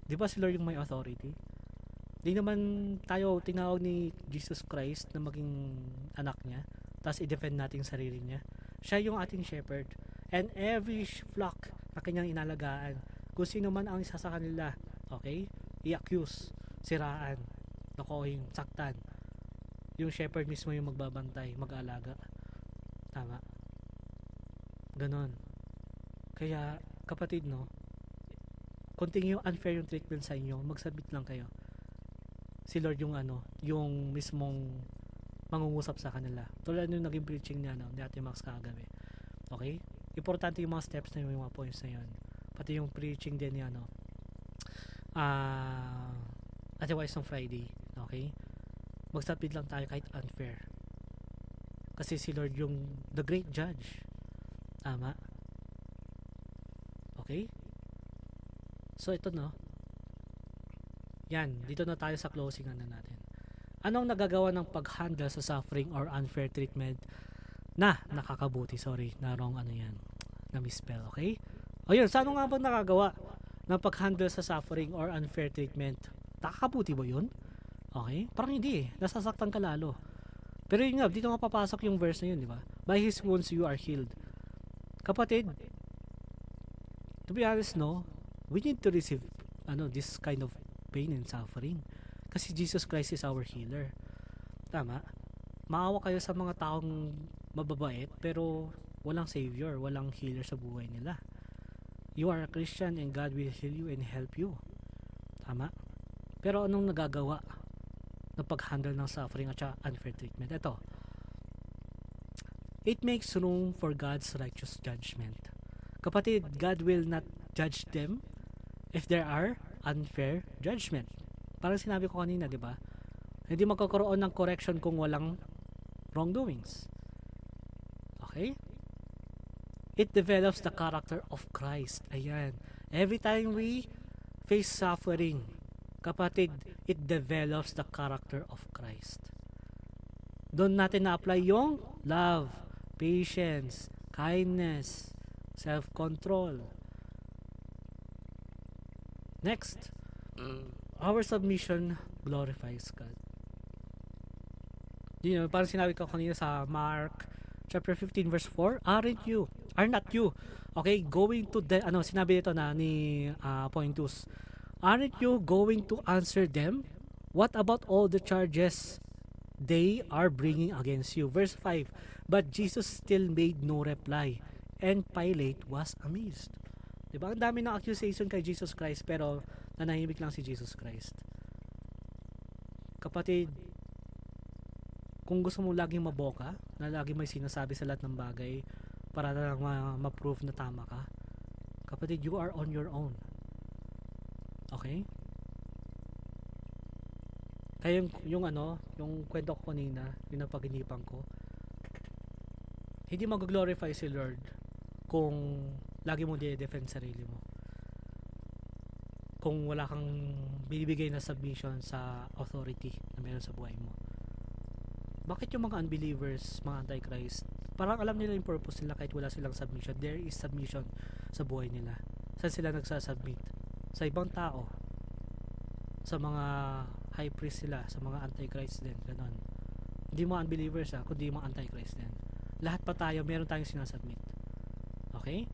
Speaker 1: Di ba si Lord yung may authority? Di naman tayo tinawag ni Jesus Christ na maging anak niya, tapos i-defend natin yung sarili niya. Siya yung ating shepherd. And every flock na kanyang inalagaan, kung sino man ang isa sa kanila, okay, i-accuse, siraan, nakohin, saktan, yung shepherd mismo yung magbabantay, mag-aalaga. Tama. Ganon. Kaya, kapatid, konting yung unfair yung treatment sa inyo, magsabit lang kayo. Si Lord yung yung mismong mangungusap sa kanila. Tulad yung naging preaching niya ni Ate Max kagabi. Okay? Importante yung mga steps na yung mga points na yun. Pati yung preaching din niya Ate Wise ng Friday. Okay? Magsabit lang tayo kahit unfair. Kasi si Lord yung the great judge. Tama? Okay? So ito yan, dito na tayo sa closing natin. Anong nagagawa ng pag-handle sa suffering or unfair treatment na nakakabuti? Sorry, na wrong yan. Na misspell, okay? O yun, saan nga ba nakagawa ng pag-handle sa suffering or unfair treatment? Nakakabuti ba yun? Okay? Parang hindi nasasaktan ka lalo. Pero yun nga, dito nga papasok yung verse na yun, di ba? By His wounds you are healed. Kapatid, to be honest, we need to receive this kind of pain and suffering. Kasi Jesus Christ is our healer. Tama? Maawa kayo sa mga taong mababait pero walang savior, walang healer sa buhay nila. You are a Christian and God will heal you and help you. Tama? Pero anong nagagawa ng pag-handle ng suffering at unfair treatment? Ito. It makes room for God's righteous judgment. Kapatid, God will not judge them if there are unfair judgment. Parang sinabi ko kanina, di ba? Hindi magkakaroon ng correction kung walang wrongdoings. Okay? It develops the character of Christ. Ayan. Every time we face suffering, Kapatid, it develops the character of Christ. Doon natin na-apply yung love, patience, kindness, self-control. Next, our submission glorifies God. Parang sinabi ko kanina sa Mark chapter 15 verse 4, are not you, okay, going to sinabi dito na ni Pointus, aren't you going to answer them? What about all the charges they are bringing against you? Verse 5, but Jesus still made no reply, and Pilate was amazed. Diba? Ang dami ng accusation kay Jesus Christ, pero nanahimik lang si Jesus Christ. Kapatid, kung gusto mo laging maboka, na laging may sinasabi sa lahat ng bagay para lang ma-prove na tama ka, kapatid, you are on your own. Okay? Kaya yung kwento ko kanina, yung napaginipan ko, hindi mag-glorify si Lord kung lagi mo di-defend sarili mo. Kung wala kang binibigay na submission sa authority na meron sa buhay mo. Bakit yung mga unbelievers, mga antichrist, parang alam nila yung purpose nila kahit wala silang submission. There is submission sa buhay nila. Saan sila nagsasubmit? Sa ibang tao. Sa mga high priest sila, sa mga antichrist din, ganon. Hindi mga unbelievers kundi mga antichrist din. Lahat pa tayo, meron tayong sinasubmit. Okay?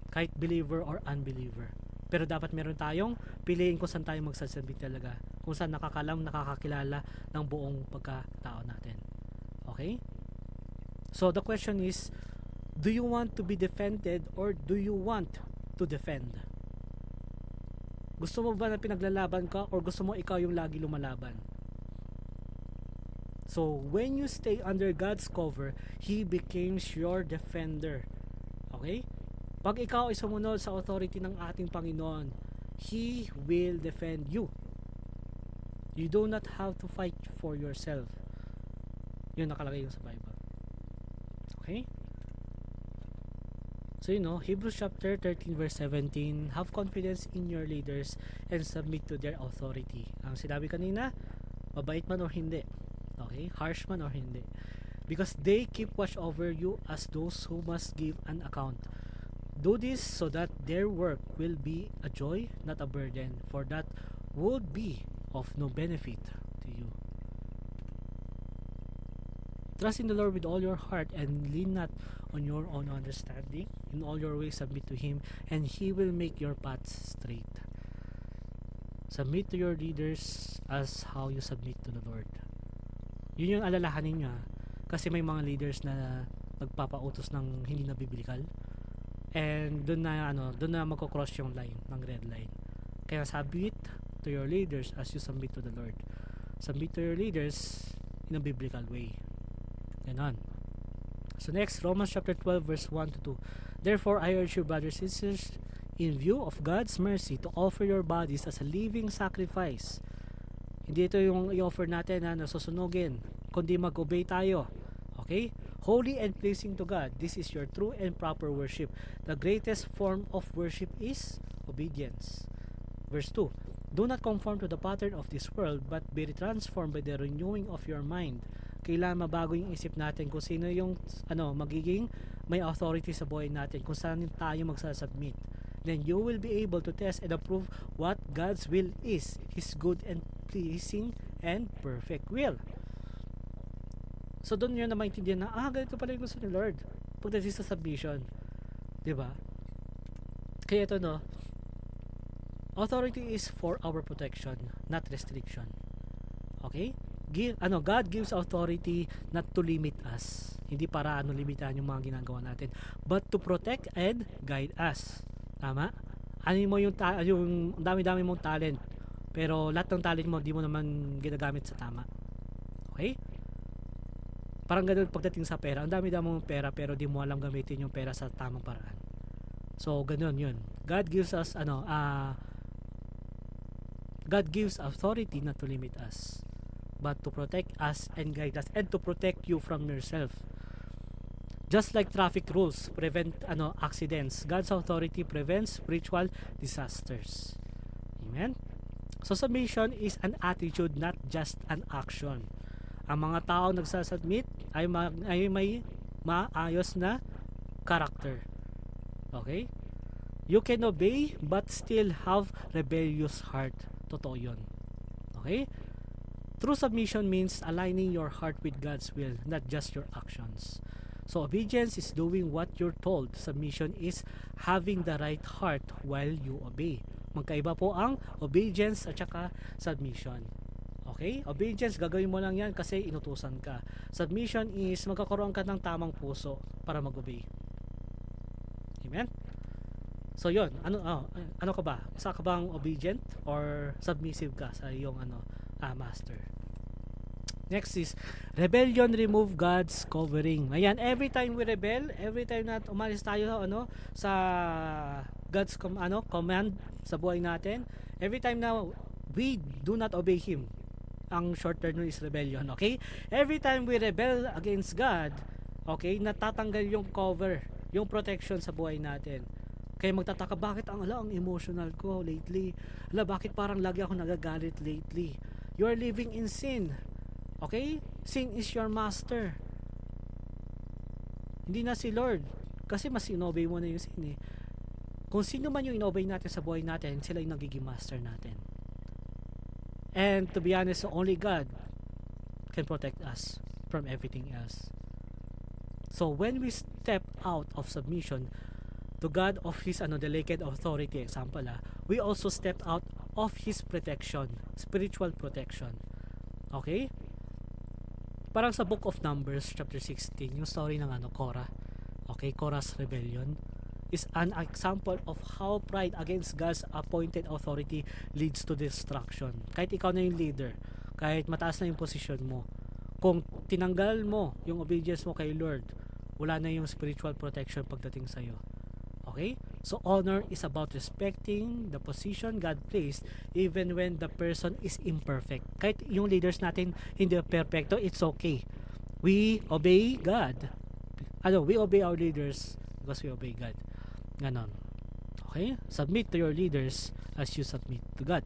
Speaker 1: Kahit believer or unbeliever. Pero dapat meron tayong piliin kung saan tayo magsasubmit talaga. Kung saan nakakakilala ng buong pagkatao natin. Okay? So the question is, do you want to be defended or do you want to defend? Gusto mo ba na pinaglalaban ka or gusto mo ikaw yung lagi lumalaban? So when you stay under God's cover, He becomes your defender. Okay? Pag ikaw ay sumunod sa authority ng ating Panginoon, He will defend you. You do not have to fight for yourself. Yun nakalagay yun sa Bible. Okay? So Hebrews chapter 13 verse 17, have confidence in your leaders and submit to their authority. Ang sinabi kanina, mabait man or hindi. Okay? Harsh man or hindi. Because they keep watch over you as those who must give an account. Do this so that their work will be a joy, not a burden, for that would be of no benefit to you. Trust in the Lord with all your heart and lean not on your own understanding. In all your ways submit to Him, and He will make your paths straight. Submit to your leaders as how you submit to the Lord. Yun yung alalahanin nyo, kasi may mga leaders na nagpapautos ng hindi nabibilikal. And doon na magko-cross yung line, ng red line. Kaya submit to your leaders as you submit to the Lord. Submit to your leaders in a biblical way. Ganon. So next, Romans chapter 12 verse 1 to 2. Therefore, I urge you, brothers and sisters, in view of God's mercy, to offer your bodies as a living sacrifice. Hindi ito yung i-offer natin na susunugin, kundi mag-obey tayo. Okay? Holy and pleasing to God. This is your true and proper worship. The greatest form of worship is obedience. Verse 2. Do not conform to the pattern of this world, but be transformed by the renewing of your mind. Kailangan mabago yung isip natin kung sino yung magiging may authority sa buhay natin, kung saan tayo magsasubmit. Then you will be able to test and approve what God's will is, His good and pleasing and perfect will. So doon nyo na maintindihan na, ganito pala yung gusto ni Lord pagdating sa submission. Diba? Kaya ito authority is for our protection, not restriction. Okay? God gives authority not to limit us. Hindi para limitahan yung mga ginagawa natin, but to protect and guide us. Tama? Mo yung dami-dami mong talent, pero lahat ng talent mo di mo naman ginagamit sa tama. Okay? Parang ganun pagdating sa pera. Ang dami-dami mong pera pero di mo alam gamitin yung pera sa tamang paraan. So ganun yun. God gives us God gives authority not to limit us, but to protect us and guide us and to protect you from yourself. Just like traffic rules prevent accidents, God's authority prevents spiritual disasters. Amen. So submission is an attitude, not just an action. Ang mga tao nagsasubmit ay may maayos na character. Okay? You can obey but still have rebellious heart. Totoo yun. Okay? True submission means aligning your heart with God's will, not just your actions. So obedience is doing what you're told. Submission is having the right heart while you obey. Magkaiba po ang obedience at saka submission. Okay? Obedience, gagawin mo lang yan kasi inutusan ka. Submission is magkakaroon ka ng tamang puso para mag-obey. Amen? So yun, ano ka ba? Isa ka bang obedient or submissive ka sa iyong master? Next is rebellion remove God's covering. Ayan, every time we rebel, every time na umalis tayo sa God's command sa buhay natin, every time na we do not obey him, ang short term is rebellion, okay? Every time we rebel against God, okay, natatanggal yung cover, yung protection sa buhay natin. Kaya magtataka, bakit ang emotional ko lately? Bakit parang lagi ako nagagalit lately? You are living in sin. Okay? Sin is your master. Hindi na si Lord. Kasi mas inobey mo na yung sin eh. Kung sino man yung inobey natin sa buhay natin, sila yung nagiging master natin. And to be honest, only God can protect us from everything else. So when we step out of submission to God of His delegate authority, example we also step out of His protection, spiritual protection. Okay? Parang sa Book of Numbers chapter 16, yung story ng Korah. Okay, Korah's rebellion is an example of how pride against God's appointed authority leads to destruction. Kahit ikaw na yung leader, kahit mataas na yung posisyon mo, kung tinanggal mo yung obedience mo kay Lord, wala na yung spiritual protection pagdating sa'yo. Okay? So honor is about respecting the position God placed even when the person is imperfect. Kahit yung leaders natin hindi perfecto, it's okay. We obey God. We obey our leaders because we obey God. Ganon. Okay? Submit to your leaders as you submit to God.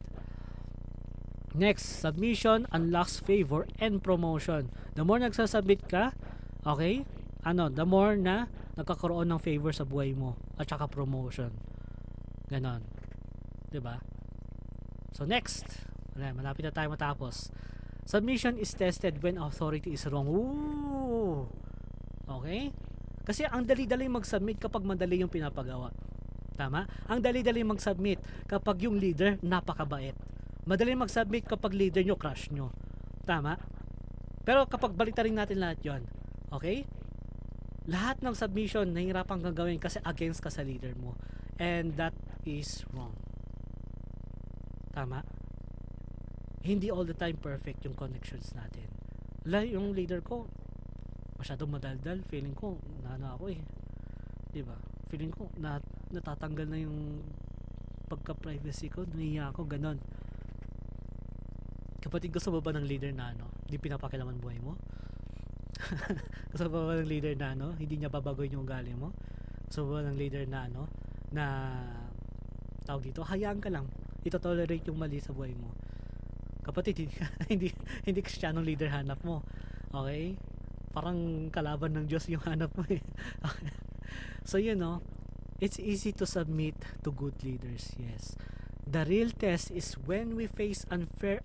Speaker 1: Next, submission unlocks favor and promotion. The more nagsasubmit ka, okay? The more na nagkakaroon ng favor sa buhay mo at saka promotion. Ganon. 'Di ba? So next, malapit na tayo matapos. Submission is tested when authority is wrong. Ooh. Okay? Kasi ang dali-dali mag-submit kapag madali yung pinapagawa. Tama? Ang dali-dali mag-submit kapag yung leader napakabait. Madali mag-submit kapag leader nyo crush nyo. Tama? Pero kapag baliktarin natin lahat yon, okay? Lahat ng submission nahihirapan kang gawin kasi against ka sa leader mo, and that is wrong. Tama? Hindi all the time perfect yung connections natin. Yung leader ko masyadong madaldal, feeling ko ako diba? Feeling ko natatanggal na yung pagka-privacy ko, nahiya ako, ganon. Kapatid, gusto mo ba ng leader na hindi pinapakilaman buhay mo? Gusto mo ba ng leader na hindi niya babagoyin yung ugali mo? Gusto mo ba ng leader na na tawag dito, hayaan ka lang, ito-tolerate yung mali sa buhay mo? Kapatid, hindi Kristiyanong leader hanap mo. Okay? Parang kalaban ng Diyos yung hanap mo eh. So it's easy to submit to good leaders, yes. The real test is when we face unfair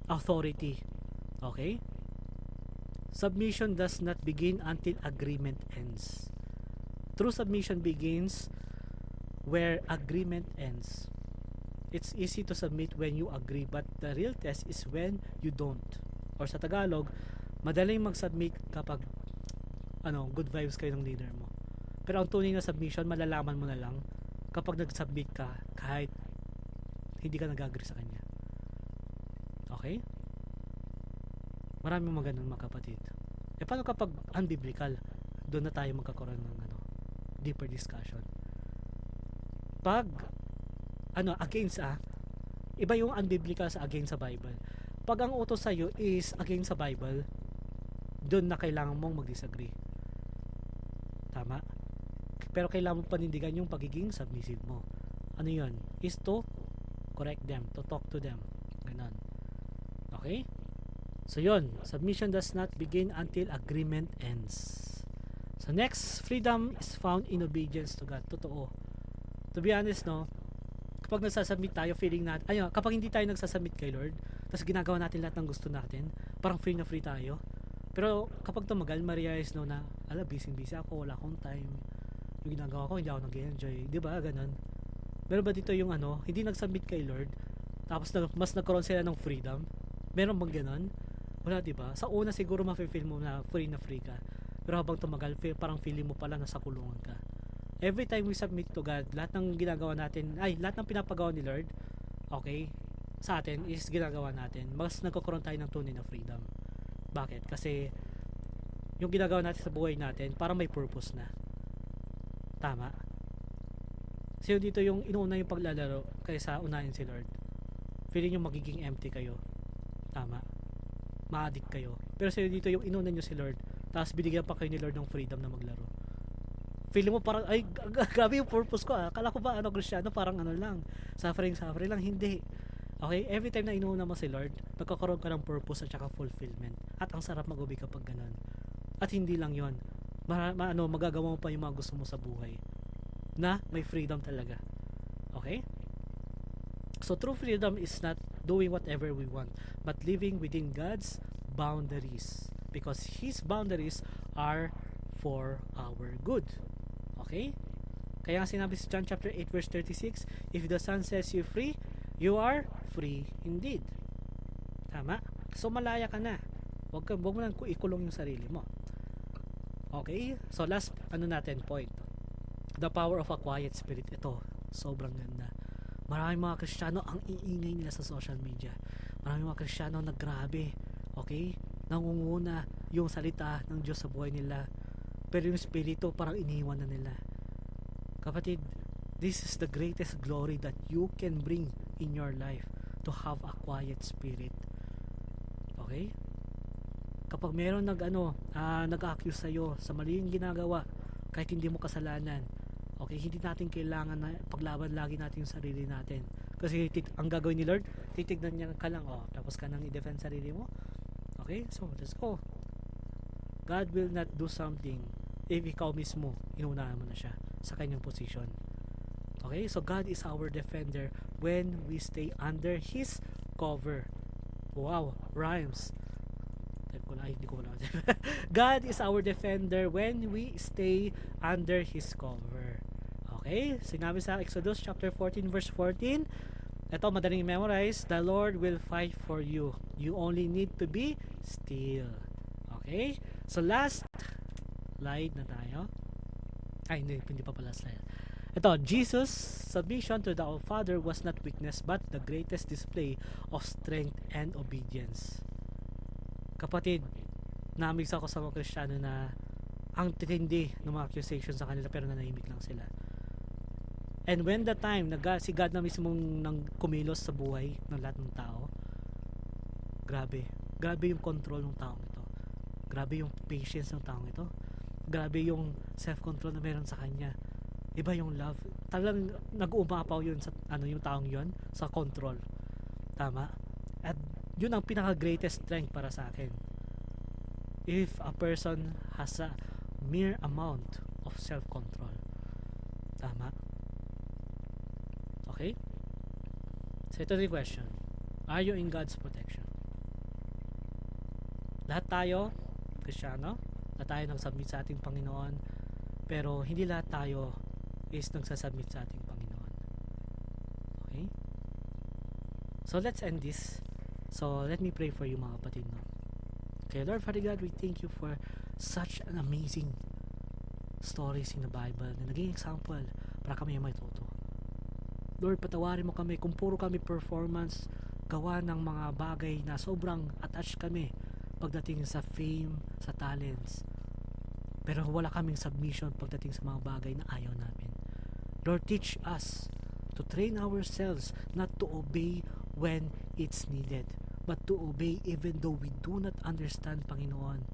Speaker 1: authority. Okay? Submission does not begin until agreement ends. True submission begins where agreement ends. It's easy to submit when you agree, but the real test is when you don't. Or sa Tagalog, madaling mag-submit kapag good vibes kayo ng leader mo. Pero ang tunay na submission, malalaman mo na lang kapag nag-submit ka kahit hindi ka nag-agree sa kanya. Okay? Maraming magandang mga kapatid. Paano kapag unbiblical? Doon na tayo magkakaroon ng deeper discussion. Pag against iba yung unbiblical sa against sa Bible. Pag ang utos sa'yo is against sa Bible, doon na kailangan mong mag-disagree. Tama? Pero kailangan mong panindigan yung pagiging submissive mo. ano yun? Is to correct them, to talk to them. Ganon. Okay? So yun, submission does not begin until agreement ends. So next, freedom is found in obedience to God. Totoo. To be honest, no, kapag nagsasubmit tayo, feeling natin, kapag hindi tayo nagsasubmit kay Lord, tapos ginagawa natin lahat ng gusto natin, parang free na free tayo. Pero kapag tumagal, ma-realize no na, busy ako, wala akong time. Yung ginagawa ko, hindi ako nag-enjoy. Di ba? Ganon. Pero ba dito yung hindi nag-submit kay Lord, tapos mas nagkaroon sila ng freedom? Meron bang ganon? Wala, di ba? Sa una siguro mafe-feel mo na free ka. Pero habang tumagal, parang feeling mo pala nasa kulungan ka. Every time we submit to God, lahat ng ginagawa natin, lahat ng pinapagawa ni Lord, okay, sa atin is ginagawa natin. Mas nagkakaroon tayo ng tunay na freedom. Bakit? Kasi yung ginagawa natin sa buhay natin, parang may purpose na. Tama? So dito yung inuuna yung paglalaro kaysa unahin si Lord. Feeling nyo magiging empty kayo. Tama? Ma-addict kayo. Pero sa'yo dito yung inuna nyo si Lord, tapos binigyan pa kayo ni Lord ng freedom na maglaro. Feeling mo parang, grabe yung purpose ko. Akala ko ba Kristyano, parang lang, suffering lang. Hindi. Okay, every time na inuuna mo si Lord, nagkakaroon ka ng purpose at saka fulfillment. At ang sarap mag-ubi kapag ganun. At hindi lang yon, magagawa mo pa yung mga gusto mo sa buhay na may freedom talaga. Okay? So true freedom is not doing whatever we want, but living within God's boundaries, because His boundaries are for our good. Okay? Kaya sinabi sa John chapter 8 verse 36, if the Son sets you free, you are free indeed. Tama? So malaya ka na. Huwag mo nang ikulong yung sarili mo. Okay? So last point. The power of a quiet spirit. Ito, sobrang ganda. Maraming mga Kristiyano ang iingay nila sa social media. Maraming mga Kristiyano na grabe. Okay? Nangunguna yung salita ng Diyos sa buhay nila. Pero yung spirito parang iniwan na nila. Kapatid, this is the greatest glory that you can bring in your life, to have a quiet spirit. Okay? Kapag meron nag-accuse sa'yo sa mali yung ginagawa, kahit hindi mo kasalanan, okay, hindi natin kailangan na paglaban lagi natin yung sarili natin. Kasi ang gagawin ni Lord, titignan niya ka lang, tapos ka nang i-defend sarili mo. Okay? So, let's go. God will not do something if ikaw mismo, inunahan mo na siya sa kanyang position. Okay? So, God is our defender when we stay under His cover. Wow, rhymes. God is our defender when we stay under His cover. Okay? Sinabi sa Exodus chapter 14 verse 14, ito madaling memorize, the Lord will fight for you. You only need to be still. Okay? So last slide na tayo. Hindi pa pala slide. Ito, Jesus' submission to the Father was not weakness but the greatest display of strength and obedience. Kapatid, na-amaze ako sa mga Kristiyano na ang titindi ng mga accusations sa kanila pero nanahimik lang sila. And when the time si God na mismong nang kumilos sa buhay ng lahat ng tao, grabe yung control ng taong ito, grabe yung patience ng taong ito, grabe yung self-control na meron sa kanya, iba yung love, talagang nag-uumapaw yun sa yung taong yun sa control. Tama? At yun ang pinaka greatest strength para sa akin. If a person has a mere amount of self-control. Tama? Okay? So ito yung question. Are you in God's protection? Lahat tayo, Kristiyano, lahat tayo nagsubmit sa ating Panginoon, pero hindi lahat tayo is nagsasubmit sa ating Panginoon. Okay? So let's end this. So let me pray for you mga kapatid. No? Okay, Lord Father God, we thank you for such an amazing stories in the Bible na naging example para kami may tuto. Lord, patawarin mo kami kung puro kami performance, gawa ng mga bagay na sobrang attached kami pagdating sa fame, sa talents. Pero wala kaming submission pagdating sa mga bagay na ayaw namin. Lord, teach us to train ourselves not to obey when it's needed, but to obey even though we do not understand, Panginoon.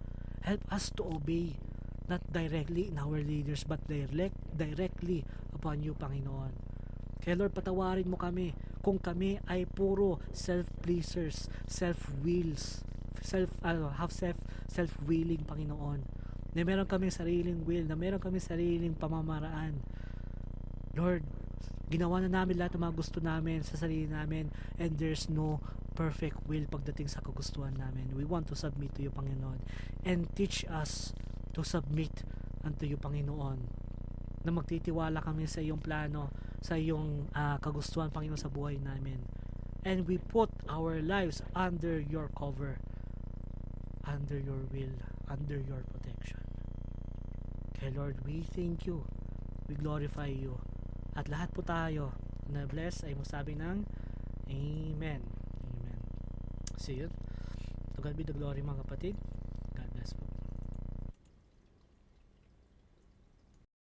Speaker 1: Help us to obey not directly in our leaders but directly upon you, Panginoon. Kaya Lord, patawarin mo kami kung kami ay puro self-pleasers, self-wills, self-willing, Panginoon. Na meron kaming sariling will, na meron kaming sariling pamamaraan. Lord, ginawa na namin lahat ng mga gusto namin sa sarili namin, and there's no perfect will pagdating sa kagustuhan namin. We want to submit to you, Panginoon, and teach us to submit unto you, Panginoon, na magtitiwala kami sa iyong plano, sa iyong kagustuhan, Panginoon, sa buhay namin. And we put our lives under your cover, under your will, under your protection. Kaya Lord, we thank you, we glorify you, at lahat po tayo na bless ay magsabi ng Amen. Amen. So yun, to God be the glory, mga kapatid.